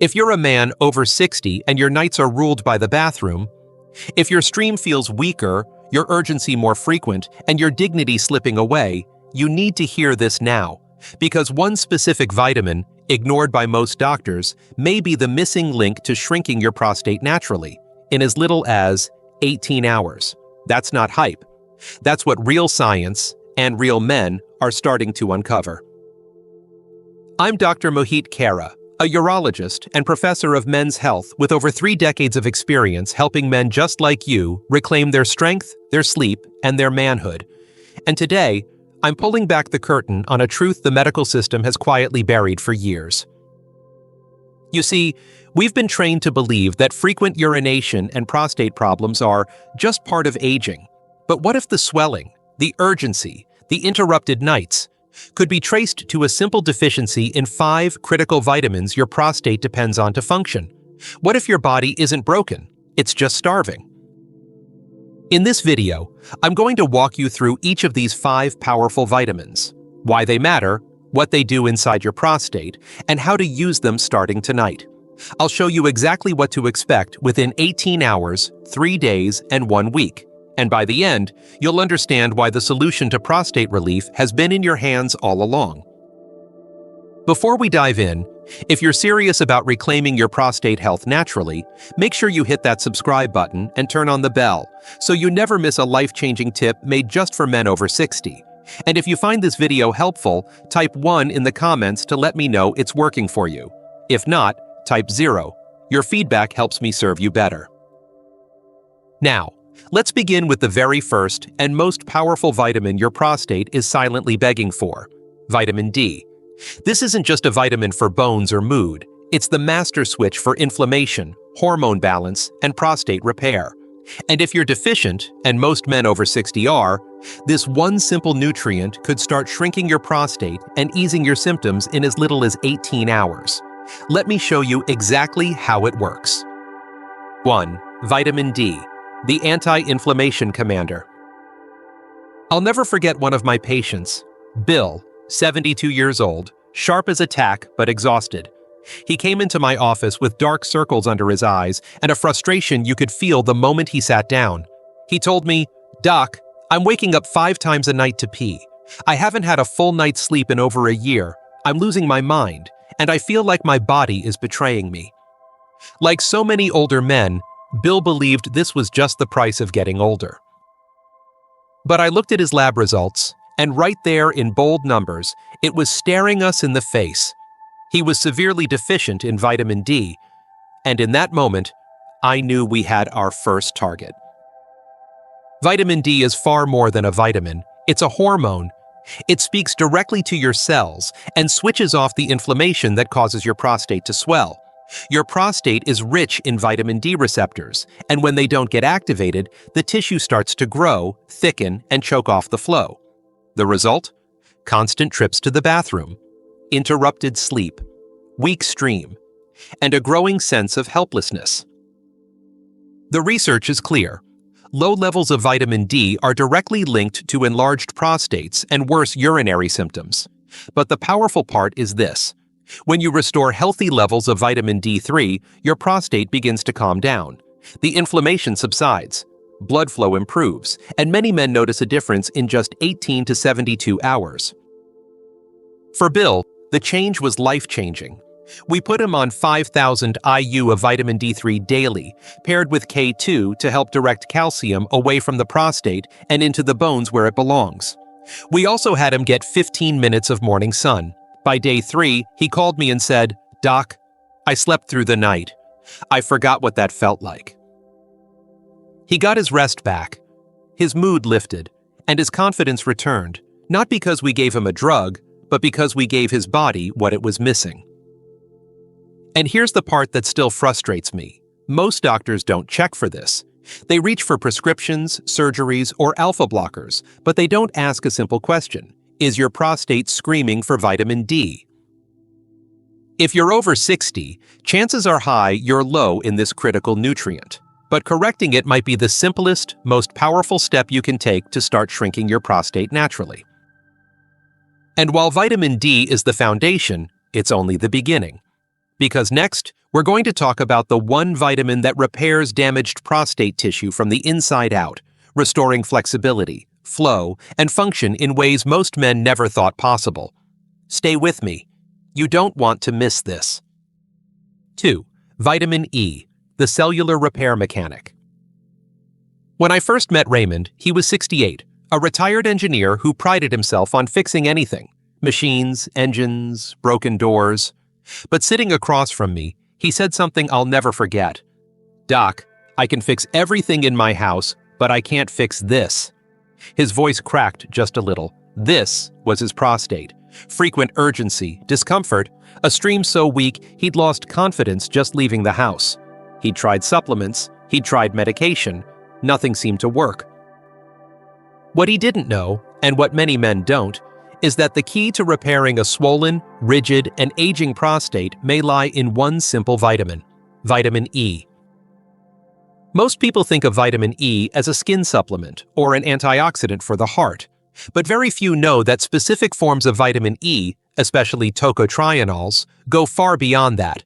If you're a man over 60 and your nights are ruled by the bathroom, if your stream feels weaker, your urgency more frequent, and your dignity slipping away, you need to hear this now, because one specific vitamin, ignored by most doctors, may be the missing link to shrinking your prostate naturally, in as little as 18 hours. That's not hype. That's what real science and real men are starting to uncover. I'm Dr. Mohit Khera, a urologist and professor of men's health with over 3 decades of experience helping men just like you reclaim their strength, their sleep, and their manhood. And today, I'm pulling back the curtain on a truth the medical system has quietly buried for years. You see, we've been trained to believe that frequent urination and prostate problems are just part of aging. But what if the swelling, the urgency, the interrupted nights, could be traced to a simple deficiency in 5 critical vitamins your prostate depends on to function? What if your body isn't broken, it's just starving? In this video, I'm going to walk you through each of these 5 powerful vitamins, why they matter, what they do inside your prostate, and how to use them starting tonight. I'll show you exactly what to expect within 18 hours, 3 days, and 1 week. And by the end, you'll understand why the solution to prostate relief has been in your hands all along. Before we dive in, if you're serious about reclaiming your prostate health naturally, make sure you hit that subscribe button and turn on the bell so you never miss a life-changing tip made just for men over 60. And if you find this video helpful, type 1 in the comments to let me know it's working for you. If not, type 0. Your feedback helps me serve you better. Now, let's begin with the very first and most powerful vitamin your prostate is silently begging for: vitamin D. This isn't just a vitamin for bones or mood. It's the master switch for inflammation, hormone balance, and prostate repair. And if you're deficient, and most men over 60 are, this one simple nutrient could start shrinking your prostate and easing your symptoms in as little as 18 hours. Let me show you exactly how it works. 1. Vitamin D, the anti-inflammation commander. I'll never forget one of my patients, Bill, 72 years old, sharp as a tack but exhausted. He came into my office with dark circles under his eyes and a frustration you could feel the moment he sat down. He told me, "Doc, I'm waking up 5 times a night to pee. I haven't had a full night's sleep in over a year. I'm losing my mind, and I feel like my body is betraying me." Like so many older men, Bill believed this was just the price of getting older. But I looked at his lab results, and right there in bold numbers, it was staring us in the face. He was severely deficient in vitamin D, and in that moment, I knew we had our first target. Vitamin D is far more than a vitamin. It's a hormone. It speaks directly to your cells and switches off the inflammation that causes your prostate to swell. Your prostate is rich in vitamin D receptors, and when they don't get activated, the tissue starts to grow, thicken, and choke off the flow. The result? Constant trips to the bathroom, interrupted sleep, weak stream, and a growing sense of helplessness. The research is clear. Low levels of vitamin D are directly linked to enlarged prostates and worse urinary symptoms. But the powerful part is this. When you restore healthy levels of vitamin D3, your prostate begins to calm down. The inflammation subsides. Blood flow improves, and many men notice a difference in just 18 to 72 hours. For Bill, the change was life-changing. We put him on 5,000 IU of vitamin D3 daily, paired with K2 to help direct calcium away from the prostate and into the bones where it belongs. We also had him get 15 minutes of morning sun. By day 3, he called me and said, "Doc, I slept through the night. I forgot what that felt like." He got his rest back, his mood lifted, and his confidence returned, not because we gave him a drug, but because we gave his body what it was missing. And here's the part that still frustrates me. Most doctors don't check for this. They reach for prescriptions, surgeries, or alpha blockers, but they don't ask a simple question. Is your prostate screaming for vitamin D? If you're over 60, chances are high you're low in this critical nutrient. But correcting it might be the simplest, most powerful step you can take to start shrinking your prostate naturally. And while vitamin D is the foundation, it's only the beginning. Because next, we're going to talk about the one vitamin that repairs damaged prostate tissue from the inside out, restoring flexibility, flow, and function in ways most men never thought possible. Stay with me. You don't want to miss this. 2. Vitamin E, the cellular repair mechanic. When I first met Raymond, he was 68, a retired engineer who prided himself on fixing anything: machines, engines, broken doors. But sitting across from me, he said something I'll never forget. "Doc, I can fix everything in my house, but I can't fix this." His voice cracked just a little. This was his prostate. Frequent urgency, discomfort, a stream so weak he'd lost confidence just leaving the house. He'd tried supplements, he'd tried medication. Nothing seemed to work. What he didn't know, and what many men don't, is that the key to repairing a swollen, rigid, and aging prostate may lie in one simple vitamin: vitamin E. Most people think of vitamin E as a skin supplement or an antioxidant for the heart, but very few know that specific forms of vitamin E, especially tocotrienols, go far beyond that.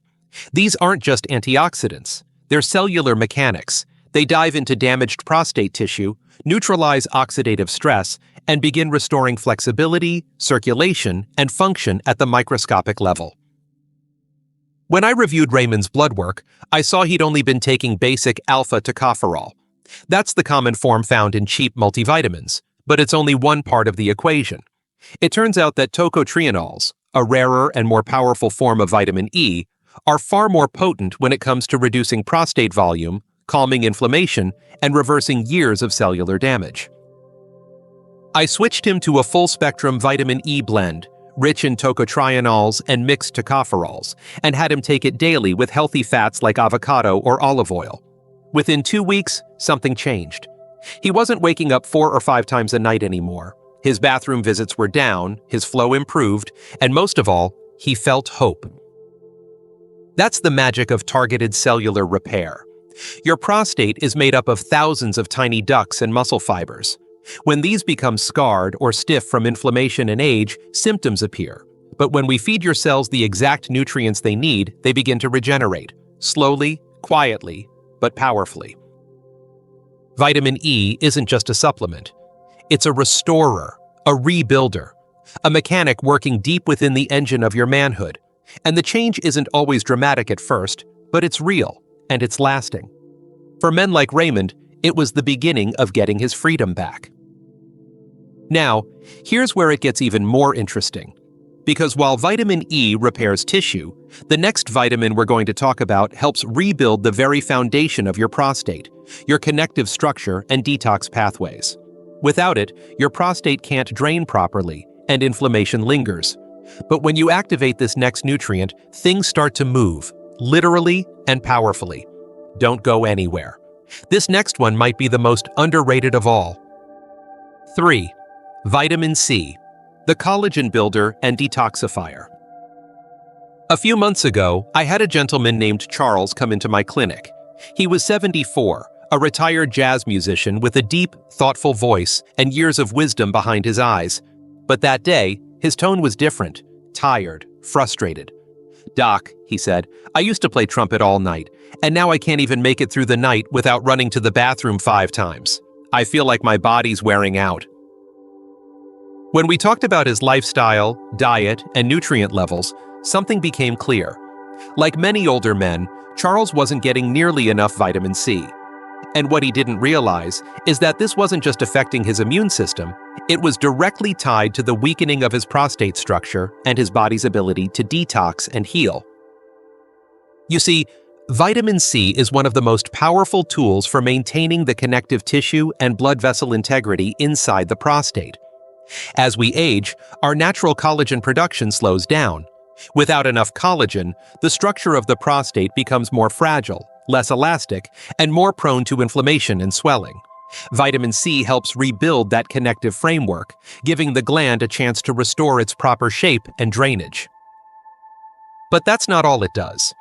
These aren't just antioxidants, they're cellular mechanics. They dive into damaged prostate tissue, neutralize oxidative stress, and begin restoring flexibility, circulation, and function at the microscopic level. When I reviewed Raymond's blood work, I saw he'd only been taking basic alpha tocopherol. That's the common form found in cheap multivitamins, but it's only one part of the equation. It turns out that tocotrienols, a rarer and more powerful form of vitamin E, are far more potent when it comes to reducing prostate volume, calming inflammation, and reversing years of cellular damage. I switched him to a full-spectrum vitamin E blend, rich in tocotrienols and mixed tocopherols, and had him take it daily with healthy fats like avocado or olive oil. Within 2 weeks, something changed. He wasn't waking up 4 or 5 times a night anymore. His bathroom visits were down, his flow improved, and most of all, he felt hope. That's the magic of targeted cellular repair. Your prostate is made up of thousands of tiny ducts and muscle fibers. When these become scarred or stiff from inflammation and age, symptoms appear. But when we feed your cells the exact nutrients they need, they begin to regenerate, slowly, quietly, but powerfully. Vitamin E isn't just a supplement. It's a restorer, a rebuilder, a mechanic working deep within the engine of your manhood. And the change isn't always dramatic at first, but it's real, and it's lasting. For men like Raymond, it was the beginning of getting his freedom back. Now, here's where it gets even more interesting. Because while vitamin E repairs tissue, the next vitamin we're going to talk about helps rebuild the very foundation of your prostate, your connective structure and detox pathways. Without it, your prostate can't drain properly, and inflammation lingers. But when you activate this next nutrient, things start to move, literally and powerfully. Don't go anywhere. This next one might be the most underrated of all. 3. Vitamin C, the collagen builder and detoxifier. A few months ago, I had a gentleman named Charles come into my clinic. He was 74, a retired jazz musician with a deep, thoughtful voice and years of wisdom behind his eyes. But that day, his tone was different, tired, frustrated. "Doc," he said, "I used to play trumpet all night, and now I can't even make it through the night without running to the bathroom 5 times. I feel like my body's wearing out." When we talked about his lifestyle, diet, and nutrient levels, something became clear. Like many older men, Charles wasn't getting nearly enough vitamin C. And what he didn't realize is that this wasn't just affecting his immune system, it was directly tied to the weakening of his prostate structure and his body's ability to detox and heal. You see, vitamin C is one of the most powerful tools for maintaining the connective tissue and blood vessel integrity inside the prostate. As we age, our natural collagen production slows down. Without enough collagen, the structure of the prostate becomes more fragile, less elastic, and more prone to inflammation and swelling. Vitamin C helps rebuild that connective framework, giving the gland a chance to restore its proper shape and drainage. But that's not all it does.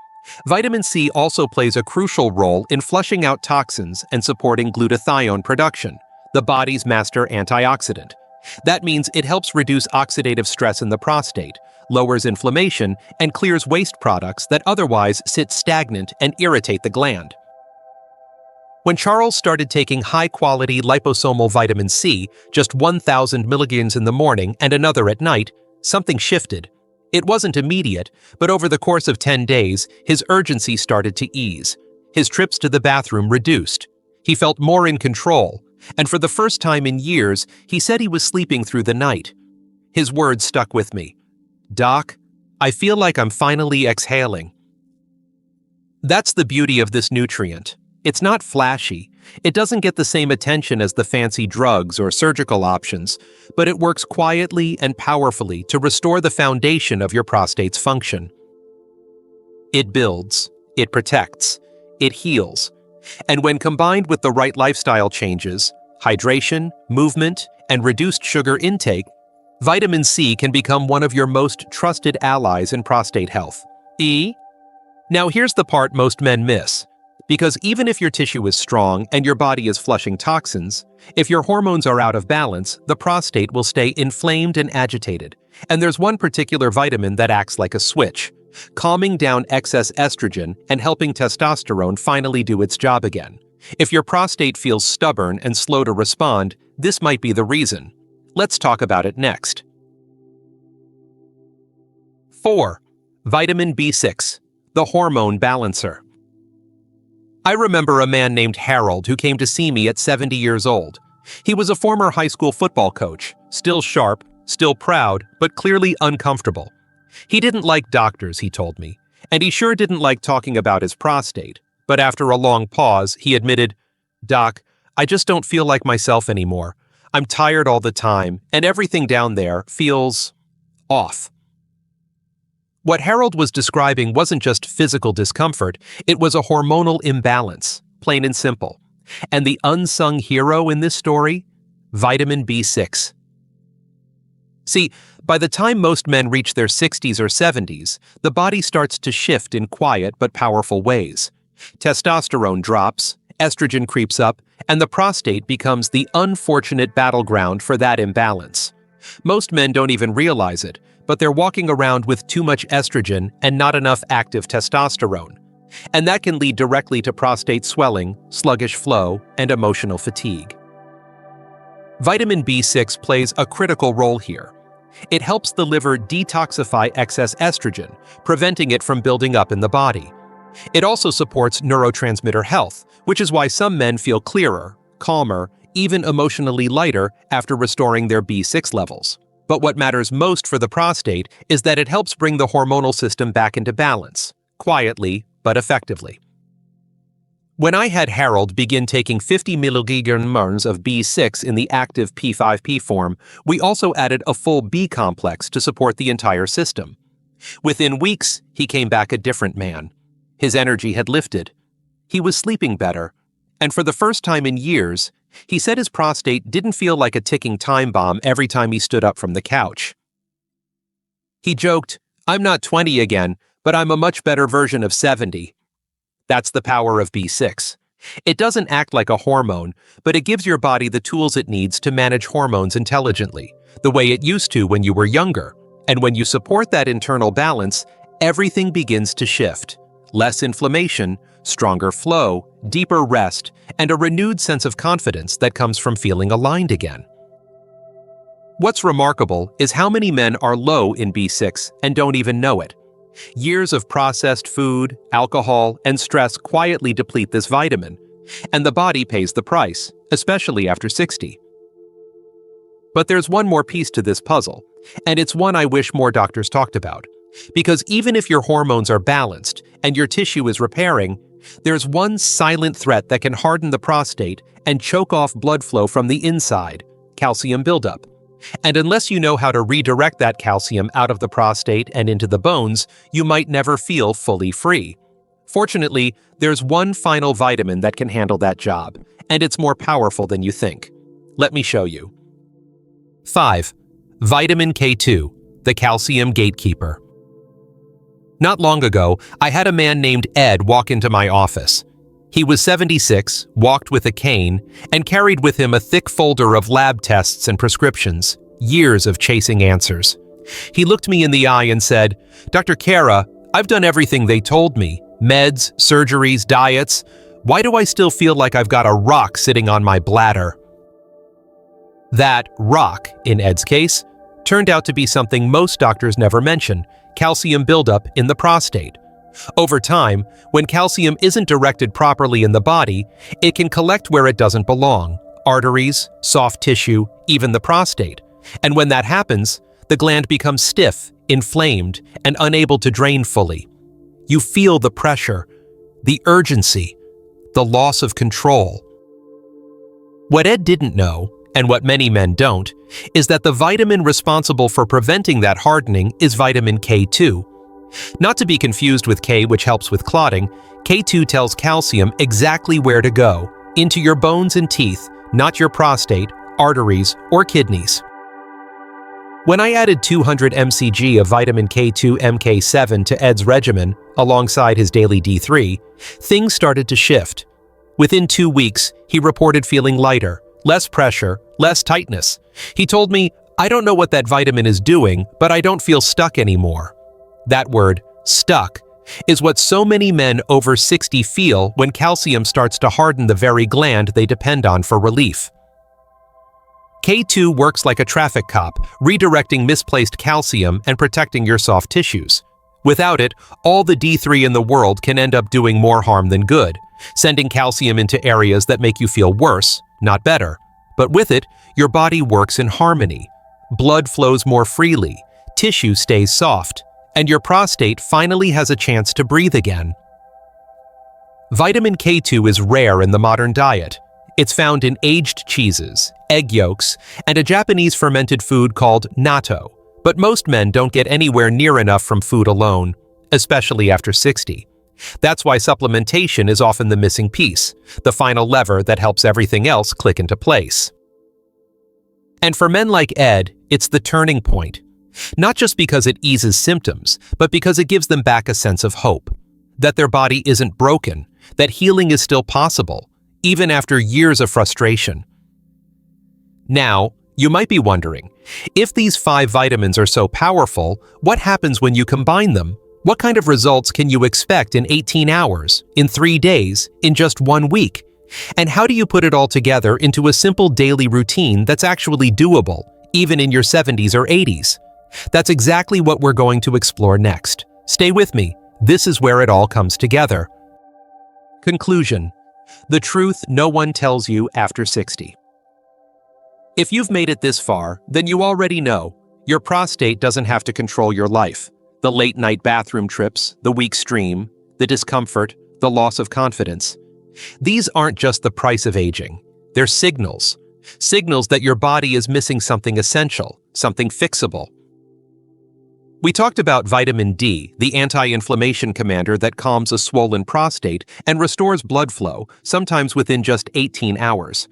Vitamin C also plays a crucial role in flushing out toxins and supporting glutathione production, the body's master antioxidant. That means it helps reduce oxidative stress in the prostate, lowers inflammation, and clears waste products that otherwise sit stagnant and irritate the gland. When Charles started taking high-quality liposomal vitamin C, just 1,000 milligrams in the morning and another at night, something shifted. It wasn't immediate, but over the course of 10 days, his urgency started to ease. His trips to the bathroom reduced. He felt more in control, and for the first time in years, he said he was sleeping through the night. His words stuck with me. "Doc, I feel like I'm finally exhaling." That's the beauty of this nutrient. It's not flashy. It doesn't get the same attention as the fancy drugs or surgical options, but it works quietly and powerfully to restore the foundation of your prostate's function. It builds, it protects, it heals, and when combined with the right lifestyle changes, hydration, movement, and reduced sugar intake, vitamin C can become one of your most trusted allies in prostate health. Now here's the part most men miss. Because even if your tissue is strong and your body is flushing toxins, if your hormones are out of balance, the prostate will stay inflamed and agitated. And there's one particular vitamin that acts like a switch, calming down excess estrogen and helping testosterone finally do its job again. If your prostate feels stubborn and slow to respond, this might be the reason. Let's talk about it next. 4. Vitamin B6, the hormone balancer. I remember a man named Harold who came to see me at 70 years old. He was a former high school football coach, still sharp, still proud, but clearly uncomfortable. He didn't like doctors, he told me, and he sure didn't like talking about his prostate. But after a long pause, he admitted, "Doc, I just don't feel like myself anymore. I'm tired all the time, and everything down there feels off." What Harold was describing wasn't just physical discomfort, it was a hormonal imbalance, plain and simple. And the unsung hero in this story? Vitamin B6. See, by the time most men reach their 60s or 70s, the body starts to shift in quiet but powerful ways. Testosterone drops, estrogen creeps up, and the prostate becomes the unfortunate battleground for that imbalance. Most men don't even realize it, but they're walking around with too much estrogen and not enough active testosterone. And that can lead directly to prostate swelling, sluggish flow, and emotional fatigue. Vitamin B6 plays a critical role here. It helps the liver detoxify excess estrogen, preventing it from building up in the body. It also supports neurotransmitter health, which is why some men feel clearer, calmer, even emotionally lighter after restoring their B6 levels. But what matters most for the prostate is that it helps bring the hormonal system back into balance, quietly but effectively. When I had Harold begin taking 50 milligrams of B6 in the active P5P form, we also added a full B complex to support the entire system. Within weeks, he came back a different man. His energy had lifted. He was sleeping better, and for the first time in years, he said his prostate didn't feel like a ticking time bomb every time he stood up from the couch. He joked, "I'm not 20 again, but I'm a much better version of 70. That's the power of B6. It doesn't act like a hormone, but it gives your body the tools it needs to manage hormones intelligently, the way it used to when you were younger. And when you support that internal balance, everything begins to shift. Less inflammation, stronger flow, deeper rest, and a renewed sense of confidence that comes from feeling aligned again. What's remarkable is how many men are low in B6 and don't even know it. Years of processed food, alcohol, and stress quietly deplete this vitamin, and the body pays the price, especially after 60. But there's one more piece to this puzzle, and it's one I wish more doctors talked about. Because even if your hormones are balanced and your tissue is repairing, there's one silent threat that can harden the prostate and choke off blood flow from the inside: calcium buildup. And unless you know how to redirect that calcium out of the prostate and into the bones, you might never feel fully free. Fortunately, there's one final vitamin that can handle that job, and it's more powerful than you think. Let me show you. 5. Vitamin K2, the calcium gatekeeper. Not long ago, I had a man named Ed walk into my office. He was 76, walked with a cane, and carried with him a thick folder of lab tests and prescriptions, years of chasing answers. He looked me in the eye and said, "Dr. Kara, I've done everything they told me, meds, surgeries, diets. Why do I still feel like I've got a rock sitting on my bladder?" That rock, in Ed's case, turned out to be something most doctors never mention: calcium buildup in the prostate. Over time, when calcium isn't directed properly in the body, it can collect where it doesn't belong: arteries, soft tissue, even the prostate. And when that happens, the gland becomes stiff, inflamed, and unable to drain fully. You feel the pressure, the urgency, the loss of control. What Ed didn't know, and what many men don't, is that the vitamin responsible for preventing that hardening is vitamin K2. Not to be confused with K, which helps with clotting, K2 tells calcium exactly where to go: into your bones and teeth, not your prostate, arteries, or kidneys. When I added 200 mcg of vitamin K2 MK7 to Ed's regimen, alongside his daily D3, things started to shift. Within 2 weeks, he reported feeling lighter, less pressure, less tightness. He told me, "I don't know what that vitamin is doing, but I don't feel stuck anymore." That word, stuck, is what so many men over 60 feel when calcium starts to harden the very gland they depend on for relief. K2 works like a traffic cop, redirecting misplaced calcium and protecting your soft tissues. Without it, all the D3 in the world can end up doing more harm than good, sending calcium into areas that make you feel worse, not better. But with it, your body works in harmony. Blood flows more freely, tissue stays soft, and your prostate finally has a chance to breathe again. Vitamin K2 is rare in the modern diet. It's found in aged cheeses, egg yolks, and a Japanese fermented food called natto. But most men don't get anywhere near enough from food alone, especially after 60. That's why supplementation is often the missing piece, the final lever that helps everything else click into place. And for men like Ed, it's the turning point. Not just because it eases symptoms, but because it gives them back a sense of hope. That their body isn't broken, that healing is still possible, even after years of frustration. Now, you might be wondering, if these 5 vitamins are so powerful, what happens when you combine them? What kind of results can you expect in 18 hours, in 3 days, in just 1 week? And how do you put it all together into a simple daily routine that's actually doable, even in your 70s or 80s? That's exactly what we're going to explore next. Stay with me. This is where it all comes together. Conclusion: the truth no one tells you after 60. If you've made it this far, then you already know. Your prostate doesn't have to control your life. The late-night bathroom trips, the weak stream, the discomfort, the loss of confidence. These aren't just the price of aging. They're signals. Signals that your body is missing something essential, something fixable. We talked about vitamin D, the anti-inflammation commander that calms a swollen prostate and restores blood flow, sometimes within just 18 hours.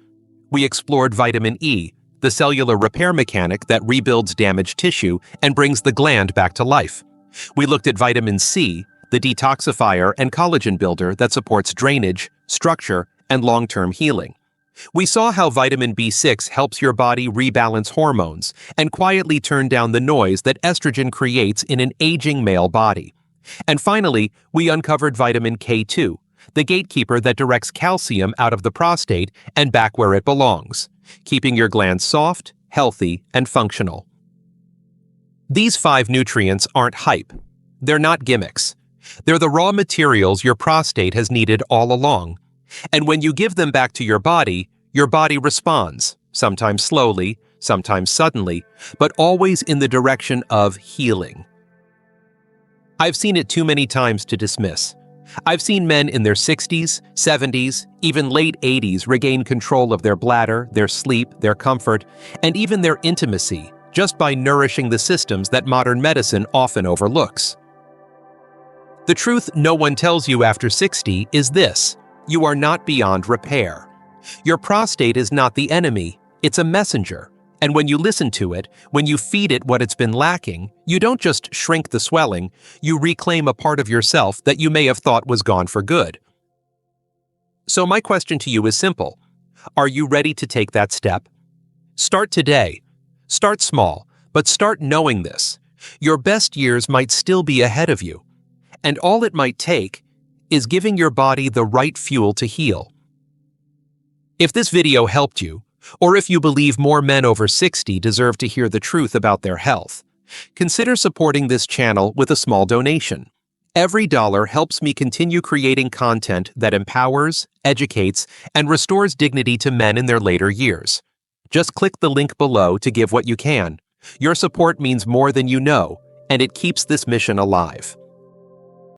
We explored vitamin E, the cellular repair mechanic that rebuilds damaged tissue and brings the gland back to life. We looked at vitamin C, the detoxifier and collagen builder that supports drainage, structure, and long-term healing. We saw how vitamin B6 helps your body rebalance hormones and quietly turn down the noise that estrogen creates in an aging male body. And finally, we uncovered vitamin K2, the gatekeeper that directs calcium out of the prostate and back where it belongs, keeping your glands soft, healthy, and functional. These 5 nutrients aren't hype. They're not gimmicks. They're the raw materials your prostate has needed all along. And when you give them back to your body responds, sometimes slowly, sometimes suddenly, but always in the direction of healing. I've seen it too many times to dismiss. I've seen men in their 60s, 70s, even late 80s regain control of their bladder, their sleep, their comfort, and even their intimacy just by nourishing the systems that modern medicine often overlooks. The truth no one tells you after 60 is this: you are not beyond repair. Your prostate is not the enemy, it's a messenger. And when you listen to it, when you feed it what it's been lacking, you don't just shrink the swelling, you reclaim a part of yourself that you may have thought was gone for good. So my question to you is simple. Are you ready to take that step? Start today. Start small, but start knowing this. Your best years might still be ahead of you, and all it might take is giving your body the right fuel to heal. If this video helped you, or if you believe more men over 60 deserve to hear the truth about their health, consider supporting this channel with a small donation. Every dollar helps me continue creating content that empowers, educates, and restores dignity to men in their later years. Just click the link below to give what you can. Your support means more than you know, and it keeps this mission alive.